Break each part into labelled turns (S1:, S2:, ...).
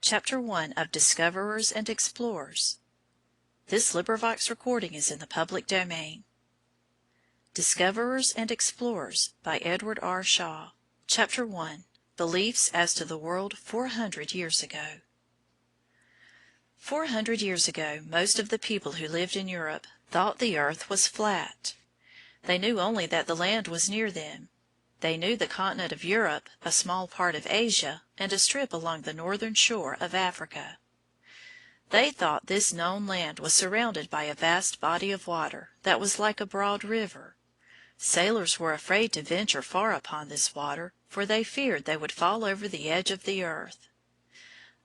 S1: Chapter 1 of Discoverers and Explorers. Discoverers and Explorers by Edward R. Shaw. Chapter 1. Beliefs as to the World 400 Years Ago. 400 years ago most of the people who lived in Europe thought the earth was flat. They knew only that the land was near them. They knew the continent of Europe, a small part of Asia, and a strip along the northern shore of Africa. They thought this known land was surrounded by a vast body of water that was like a broad river. Sailors were afraid to venture far upon this water, for they feared they would fall over the edge of the earth.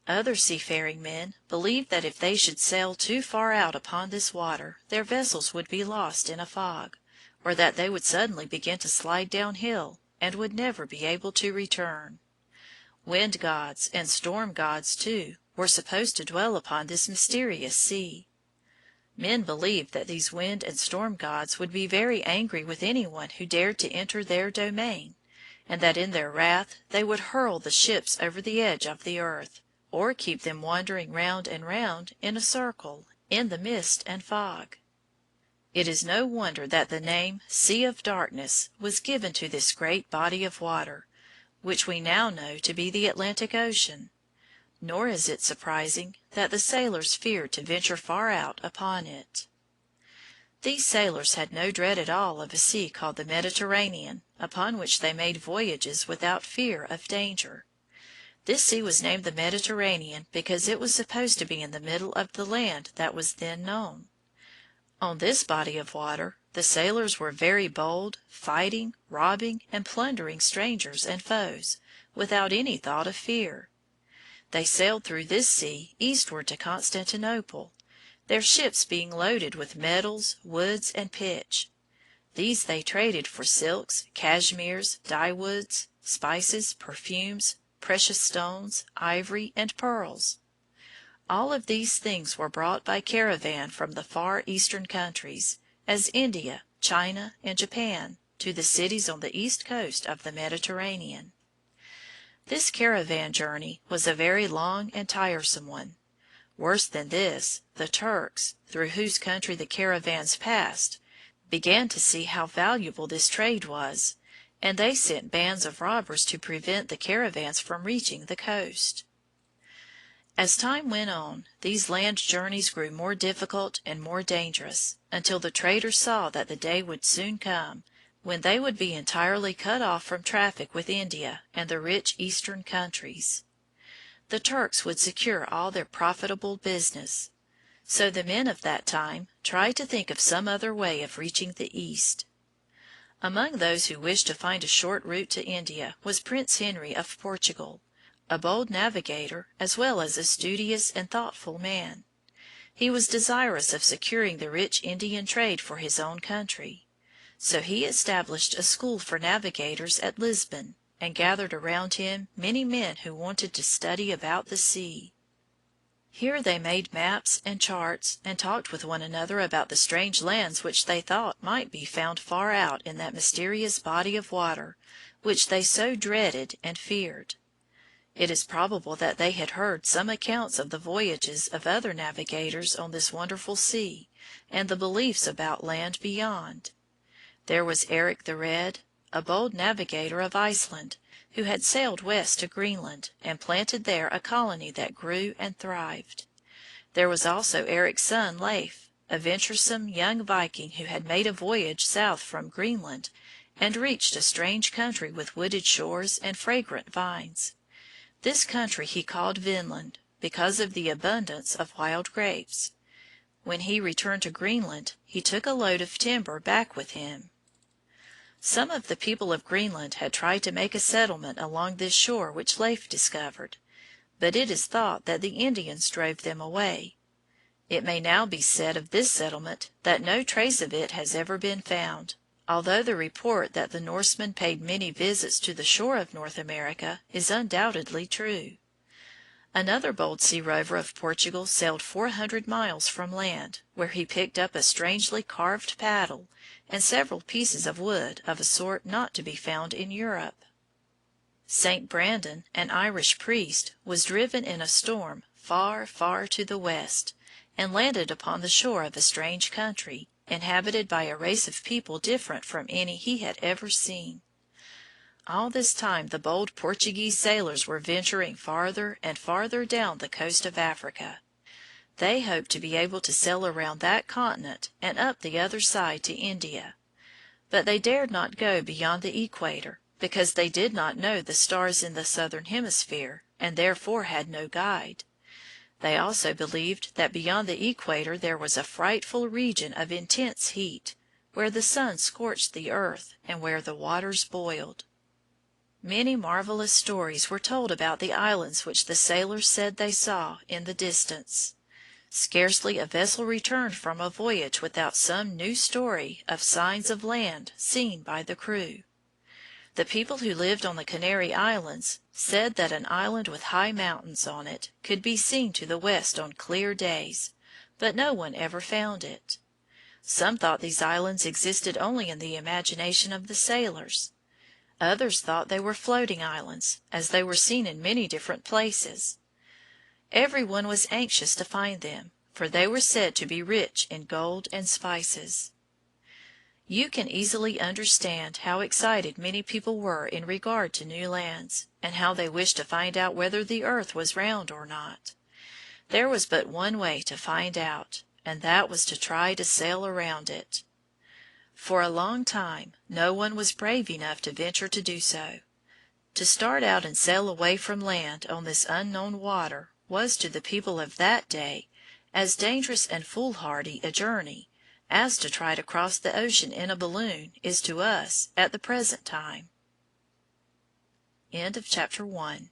S1: Other seafaring men believed that if they should sail too far out upon this water their vessels would be lost in a fog, or that they would suddenly begin to slide downhill and would never be able to return. Wind gods and storm gods, too, were supposed to dwell upon this mysterious sea. Men believed that these wind and storm gods would be very angry with anyone who dared to enter their domain, and that in their wrath they would hurl the ships over the edge of the earth, or keep them wandering round and round in a circle in the mist and fog. It is no wonder that the name Sea of Darkness was given to this great body of water, which we now know to be the Atlantic Ocean. Nor is it surprising that the sailors feared to venture far out upon it. These sailors had no dread at all of a sea called the Mediterranean, upon which they made voyages without fear of danger. This sea was named the Mediterranean because it was supposed to be in the middle of the land that was then known. On this body of water the sailors were very bold, fighting, robbing, and plundering strangers and foes, without any thought of fear. They sailed through this sea eastward to Constantinople, their ships being loaded with metals, woods, and pitch. These they traded for silks, cashmeres, dyewoods, spices, perfumes, precious stones, ivory, and pearls. All of these things were brought by caravan from the far eastern countries, as India, China, and Japan, to the cities on the east coast of the Mediterranean. This caravan journey was a very long and tiresome one. Worse than this, the Turks, through whose country the caravans passed, began to see how valuable this trade was, and they sent bands of robbers to prevent the caravans from reaching the coast. As time went on, these land journeys grew more difficult and more dangerous, until the traders saw that the day would soon come when they would be entirely cut off from traffic with India and the rich eastern countries. The Turks would secure all their profitable business. So the men of that time tried to think of some other way of reaching the East. Among those who wished to find a short route to India was Prince Henry of Portugal, a bold navigator as well as a studious and thoughtful man. He was desirous of securing the rich Indian trade for his own country. So he established a school for navigators at Lisbon, and gathered around him many men who wanted to study about the sea. Here they made maps and charts, and talked with one another about the strange lands which they thought might be found far out in that mysterious body of water which they so dreaded and feared. It is probable that they had heard some accounts of the voyages of other navigators on this wonderful sea, and the beliefs about land beyond. There was Eric the Red, a bold navigator of Iceland, who had sailed west to Greenland and planted there a colony that grew and thrived. There was also Eric's son Leif, a venturesome young Viking who had made a voyage south from Greenland and reached a strange country with wooded shores and fragrant vines. This country he called Vinland, because of the abundance of wild grapes. When he returned to Greenland, he took a load of timber back with him. Some of the people of Greenland had tried to make a settlement along this shore which Leif discovered, but it is thought that the Indians drove them away. It may now be said of this settlement that no trace of it has ever been found, although the report that the Norsemen paid many visits to the shore of North America is undoubtedly true. Another bold sea rover of Portugal sailed 400 miles from land, where he picked up a strangely carved paddle and several pieces of wood of a sort not to be found in Europe. Saint Brandon, an Irish priest, was driven in a storm far, far to the west, and landed upon the shore of a strange country, inhabited by a race of people different from any he had ever seen. All this time the bold Portuguese sailors were venturing farther and farther down the coast of Africa. They hoped to be able to sail around that continent and up the other side to India. But they dared not go beyond the equator, because they did not know the stars in the southern hemisphere, and therefore had no guide. They also believed that beyond the equator there was a frightful region of intense heat, where the sun scorched the earth and where the waters boiled. Many marvelous stories were told about the islands which the sailors said they saw in the distance. Scarcely a vessel returned from a voyage without some new story of signs of land seen by the crew. The people who lived on the Canary Islands said that an island with high mountains on it could be seen to the west on clear days, but no one ever found it. Some thought these islands existed only in the imagination of the sailors. Others thought they were floating islands, as they were seen in many different places. Every one was anxious to find them, for they were said to be rich in gold and spices. You can easily understand how excited many people were in regard to new lands, and how they wished to find out whether the earth was round or not. There was but one way to find out, and that was to try to sail around it. For a long time no one was brave enough to venture to do so. To start out and sail away from land on this unknown water was to the people of that day as dangerous and foolhardy a journey as to try to cross the ocean in a balloon is to us at the present time. Chapter 2